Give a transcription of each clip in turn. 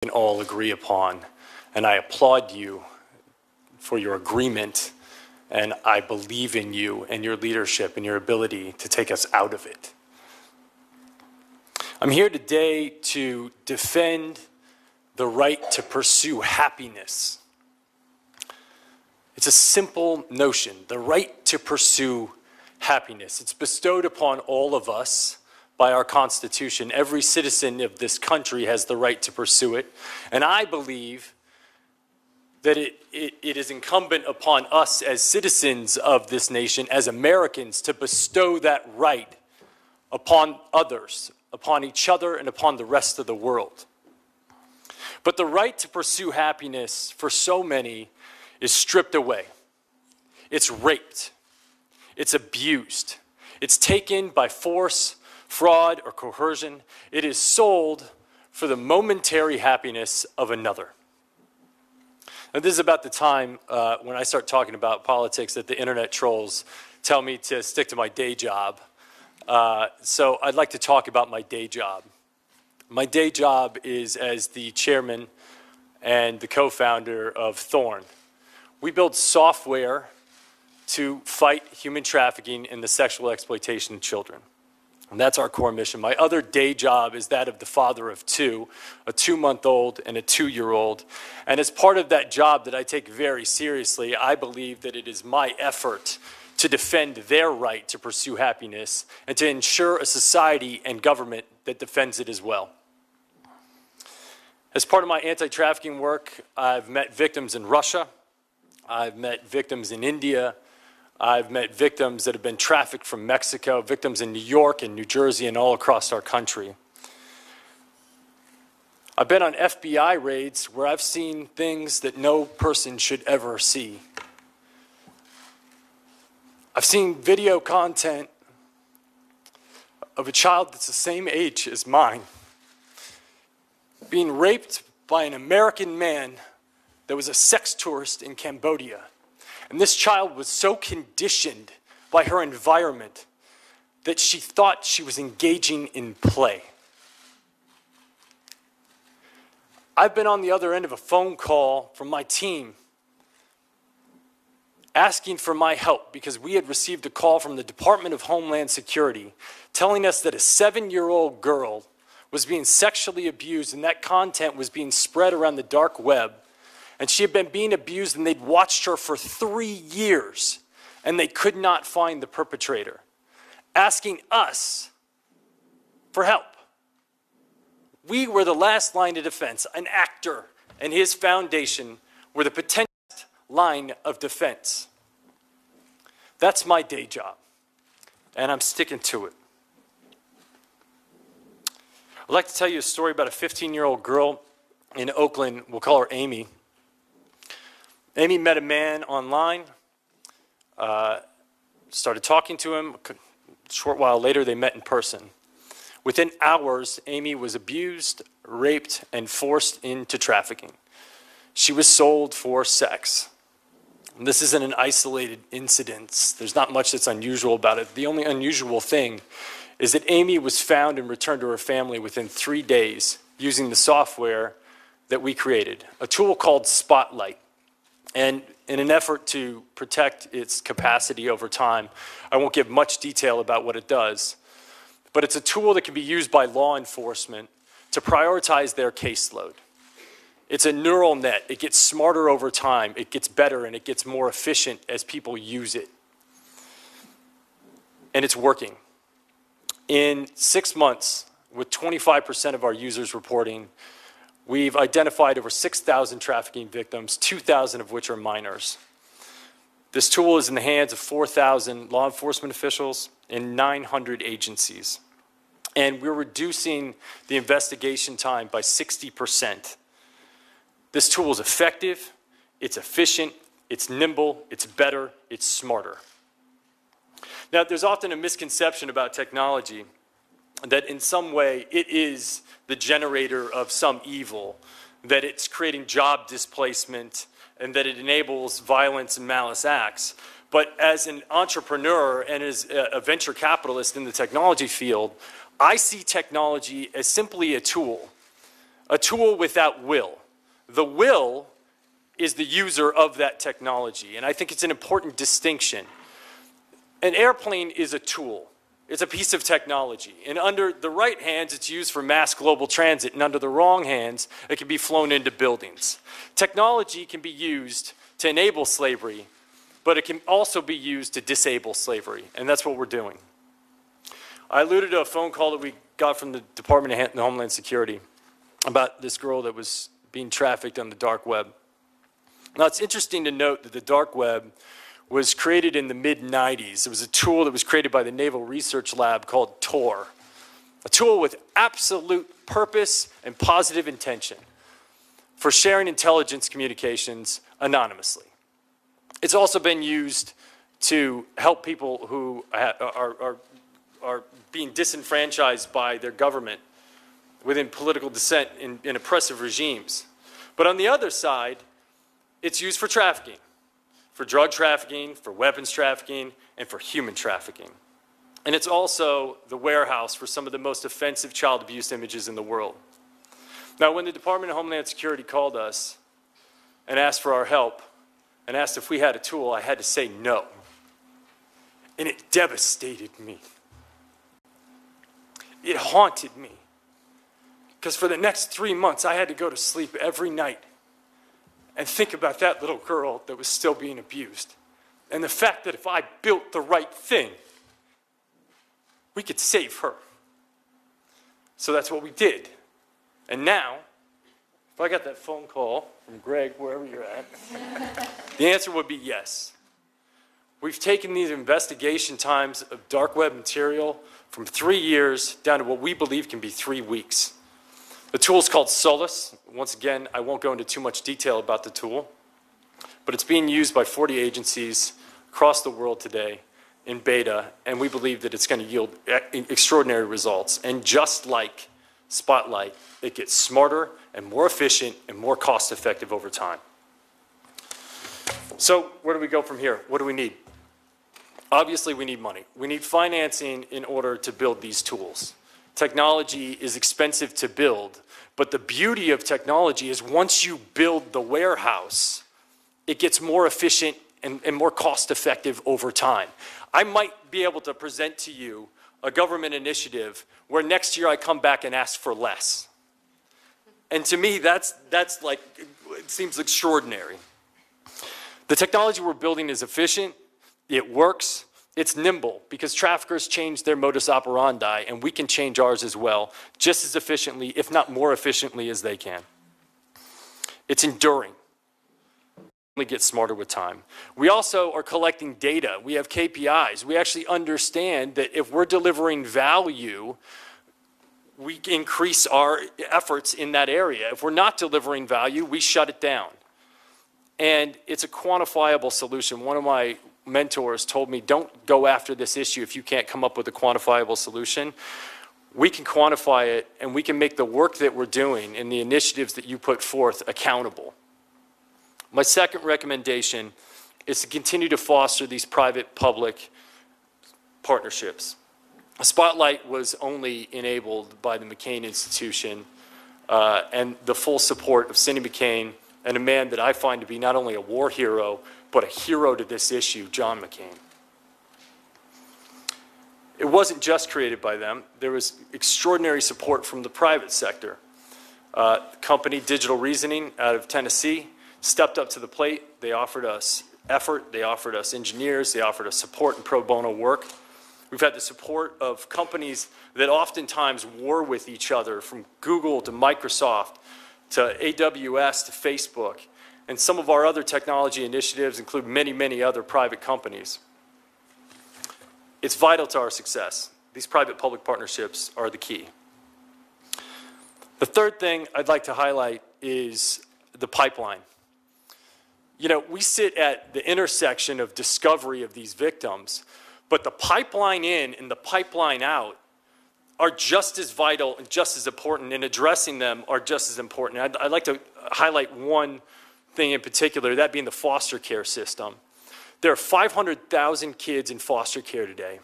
can all agree upon. And I applaud you for your agreement, and I believe in you and your leadership and your ability to take us out of it. I'm here today to defend the right to pursue happiness. It's a simple notion, the right to pursue happiness. It's bestowed upon all of us by our Constitution. Every citizen of this country has the right to pursue it. And I believe that it is incumbent upon us as citizens of this nation, as Americans, to bestow that right upon others, upon each other, and upon the rest of the world. But the right to pursue happiness for so many is stripped away. It's raped. It's abused. It's taken by force, fraud, or coercion. It is sold for the momentary happiness of another. Now, this is about the time when I start talking about politics that the internet trolls tell me to stick to my day job. So I'd like to talk about my day job. My day job is as the chairman and the co-founder of Thorn. We build software to fight human trafficking and the sexual exploitation of children. And that's our core mission. My other day job is that of the father of two, a 2-month-old and a 2-year-old. And as part of that job that I take very seriously, I believe that it is my effort to defend their right to pursue happiness and to ensure a society and government that defends it as well. As part of my anti-trafficking work, I've met victims in Russia. I've met victims in India. I've met victims that have been trafficked from Mexico, victims in New York and New Jersey and all across our country. I've been on FBI raids where I've seen things that no person should ever see. I've seen video content of a child that's the same age as mine being raped by an American man that was a sex tourist in Cambodia. And this child was so conditioned by her environment that she thought she was engaging in play. I've been on the other end of a phone call from my team asking for my help because we had received a call from the Department of Homeland Security telling us that a 7-year-old girl was being sexually abused, and that content was being spread around the dark web. And she had been being abused, and they'd watched her for 3 years, and they could not find the perpetrator, asking us for help. We were the last line of defense. An actor and his foundation were the potential line of defense. That's my day job, and I'm sticking to it. I'd like to tell you a story about a 15-year-old girl in Oakland. We'll call her Amy. Amy met a man online, started talking to him. A short while later, they met in person. Within hours, Amy was abused, raped, and forced into trafficking. She was sold for sex. And this isn't an isolated incident. There's not much that's unusual about it. The only unusual thing is that Amy was found and returned to her family within 3 days using the software that we created, a tool called Spotlight. And in an effort to protect its capacity over time, I won't give much detail about what it does, but it's a tool that can be used by law enforcement to prioritize their caseload. It's a neural net. It gets smarter over time. It gets better, and it gets more efficient as people use it. And it's working. In 6 months, with 25% of our users reporting, we've identified over 6,000 trafficking victims, 2,000 of which are minors. This tool is in the hands of 4,000 law enforcement officials and 900 agencies. And we're reducing the investigation time by 60%. This tool is effective, it's efficient, it's nimble, it's better, it's smarter. Now, there's often a misconception about technology that in some way it is the generator of some evil, that it's creating job displacement, and that it enables violence and malice acts. But as an entrepreneur and as a venture capitalist in the technology field, I see technology as simply a tool a tool without will. The will is the user of that technology, and I think it's an important distinction. An airplane is a tool. It's a piece of technology, and under the right hands, it's used for mass global transit, and under the wrong hands, it can be flown into buildings. Technology can be used to enable slavery, but it can also be used to disable slavery, and that's what we're doing. I alluded to a phone call that we got from the Department of Homeland Security about this girl that was being trafficked on the dark web. Now, it's interesting to note that the dark web was created in the mid-90s. It was a tool that was created by the Naval Research Lab called Tor, a tool with absolute purpose and positive intention for sharing intelligence communications anonymously. It's also been used to help people who are being disenfranchised by their government within political dissent in oppressive regimes. But on the other side, it's used for trafficking, for drug trafficking, for weapons trafficking, and for human trafficking. And it's also the warehouse for some of the most offensive child abuse images in the world. Now, when the Department of Homeland Security called us and asked for our help and asked if we had a tool, I had to say no. And it devastated me. It haunted me. Because for the next 3 months, I had to go to sleep every night and think about that little girl that was still being abused. And the fact that if I built the right thing, we could save her. So that's what we did. And now, if I got that phone call from Greg, wherever you're at, the answer would be yes. We've taken these investigation times of dark web material from 3 years down to what we believe can be 3 weeks. The tool is called Solus. Once again, I won't go into too much detail about the tool, but it's being used by 40 agencies across the world today in beta, and we believe that it's going to yield extraordinary results. And just like Spotlight, it gets smarter and more efficient and more cost-effective over time. So where do we go from here? What do we need? Obviously, we need money. We need financing in order to build these tools. Technology is expensive to build, but the beauty of technology is once you build the warehouse, it gets more efficient and more cost-effective over time. I might be able to present to you a government initiative where next year I come back and ask for less. And to me, that's like, it seems extraordinary. The technology we're building is efficient, it works, it's nimble, because traffickers change their modus operandi, and we can change ours as well, just as efficiently, if not more efficiently as they can. It's enduring. We get smarter with time. We also are collecting data. We have KPIs. We actually understand that if we're delivering value, we increase our efforts in that area. If we're not delivering value, we shut it down. And it's a quantifiable solution. One of my mentors told me, don't go after this issue if you can't come up with a quantifiable solution. We can quantify it, and we can make the work that we're doing and the initiatives that you put forth accountable. My second recommendation is to continue to foster these private-public partnerships. Spotlight was only enabled by the McCain Institution and the full support of Cindy McCain and a man that I find to be not only a war hero, but a hero to this issue, John McCain. It wasn't just created by them. There was extraordinary support from the private sector. Company Digital Reasoning out of Tennessee stepped up to the plate. They offered us effort. They offered us engineers. They offered us support and pro bono work. We've had the support of companies that oftentimes war with each other, from Google to Microsoft to AWS to Facebook. And some of our other technology initiatives include many, many other private companies. It's vital to our success. These private-public partnerships are the key. The third thing I'd like to highlight is the pipeline. You know, we sit at the intersection of discovery of these victims, but the pipeline in and the pipeline out are just as vital and just as important, and addressing them are just as important. I'd like to highlight one thing in particular, that being the foster care system. There are 500,000 kids in foster care today.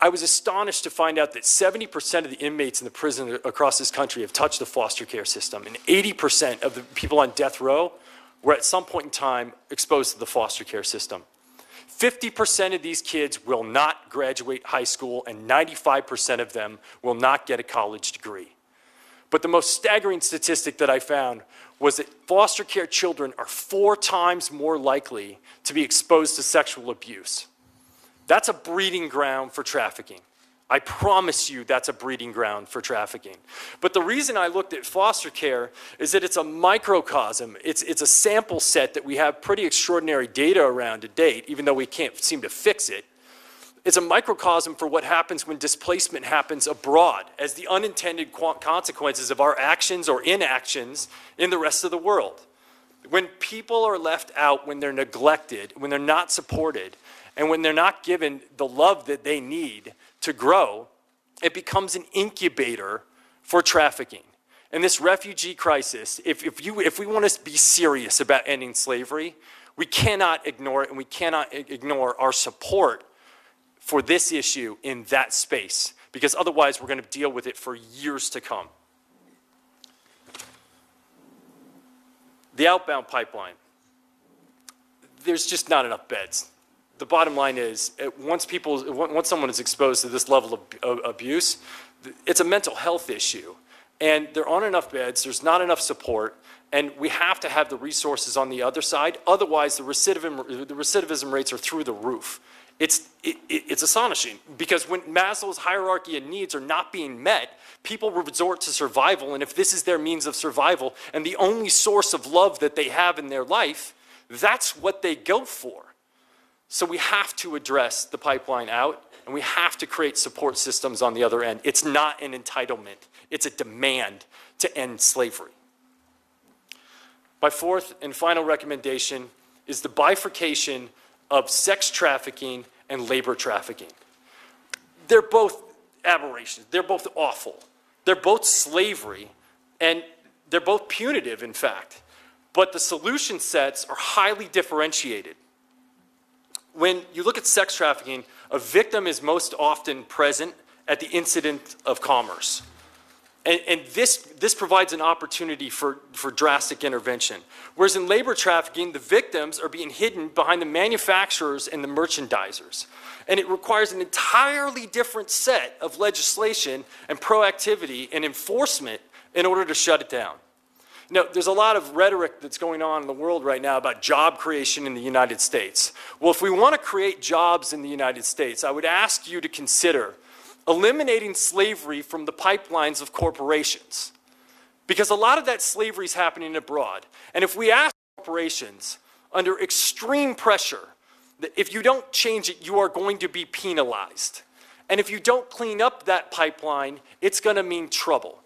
I was astonished to find out that 70% of the inmates in the prison across this country have touched the foster care system, and 80% of the people on death row were at some point in time exposed to the foster care system. 50% of these kids will not graduate high school, and 95% of them will not get a college degree. But the most staggering statistic that I found was that foster care children are 4 times more likely to be exposed to sexual abuse. That's a breeding ground for trafficking. I promise you that's a breeding ground for trafficking. But the reason I looked at foster care is that it's a microcosm. It's a sample set that we have pretty extraordinary data around to date, even though we can't seem to fix it. It's a microcosm for what happens when displacement happens abroad as the unintended consequences of our actions or inactions in the rest of the world. When people are left out, when they're neglected, when they're not supported, and when they're not given the love that they need to grow, it becomes an incubator for trafficking. And this refugee crisis, if we want to be serious about ending slavery, we cannot ignore it, and we cannot ignore our support for this issue in that space, because otherwise we're going to deal with it for years to come. The outbound pipeline. There's just not enough beds. The bottom line is, once someone is exposed to this level of abuse, it's a mental health issue. And there aren't enough beds, there's not enough support, and we have to have the resources on the other side. Otherwise, the recidivism rates are through the roof. It's astonishing, because when Maslow's hierarchy of needs are not being met, people resort to survival, and if this is their means of survival and the only source of love that they have in their life, that's what they go for. So we have to address the pipeline out, and we have to create support systems on the other end. It's not an entitlement. It's a demand to end slavery. My fourth and final recommendation is the bifurcation of sex trafficking and labor trafficking. They're both aberrations. They're both awful. They're both slavery, and they're both punitive, in fact. But the solution sets are highly differentiated. When you look at sex trafficking, a victim is most often present at the incident of commerce. And this provides an opportunity for drastic intervention. Whereas in labor trafficking, the victims are being hidden behind the manufacturers and the merchandisers. And it requires an entirely different set of legislation and proactivity and enforcement in order to shut it down. Now, there's a lot of rhetoric that's going on in the world right now about job creation in the United States. Well, if we want to create jobs in the United States, I would ask you to consider eliminating slavery from the pipelines of corporations. Because a lot of that slavery is happening abroad. And if we ask corporations under extreme pressure that if you don't change it, you are going to be penalized. And if you don't clean up that pipeline, it's going to mean trouble.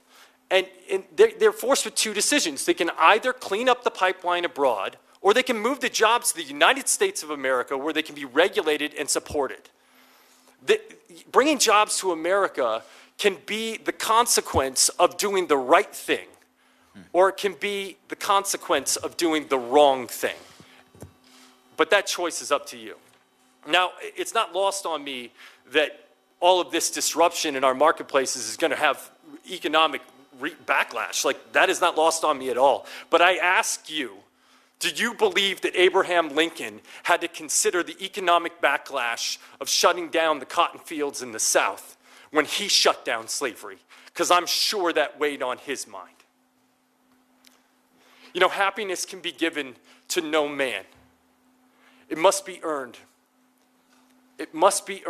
And they're forced with 2 decisions. They can either clean up the pipeline abroad, or they can move the jobs to the United States of America where they can be regulated and supported. Bringing jobs to America can be the consequence of doing the right thing, or it can be the consequence of doing the wrong thing. But that choice is up to you. Now, it's not lost on me that all of this disruption in our marketplaces is going to have economic backlash. Like, that is not lost on me at all. But I ask you, do you believe that Abraham Lincoln had to consider the economic backlash of shutting down the cotton fields in the South when he shut down slavery? Because I'm sure that weighed on his mind. You know, happiness can be given to no man. It must be earned. It must be earned.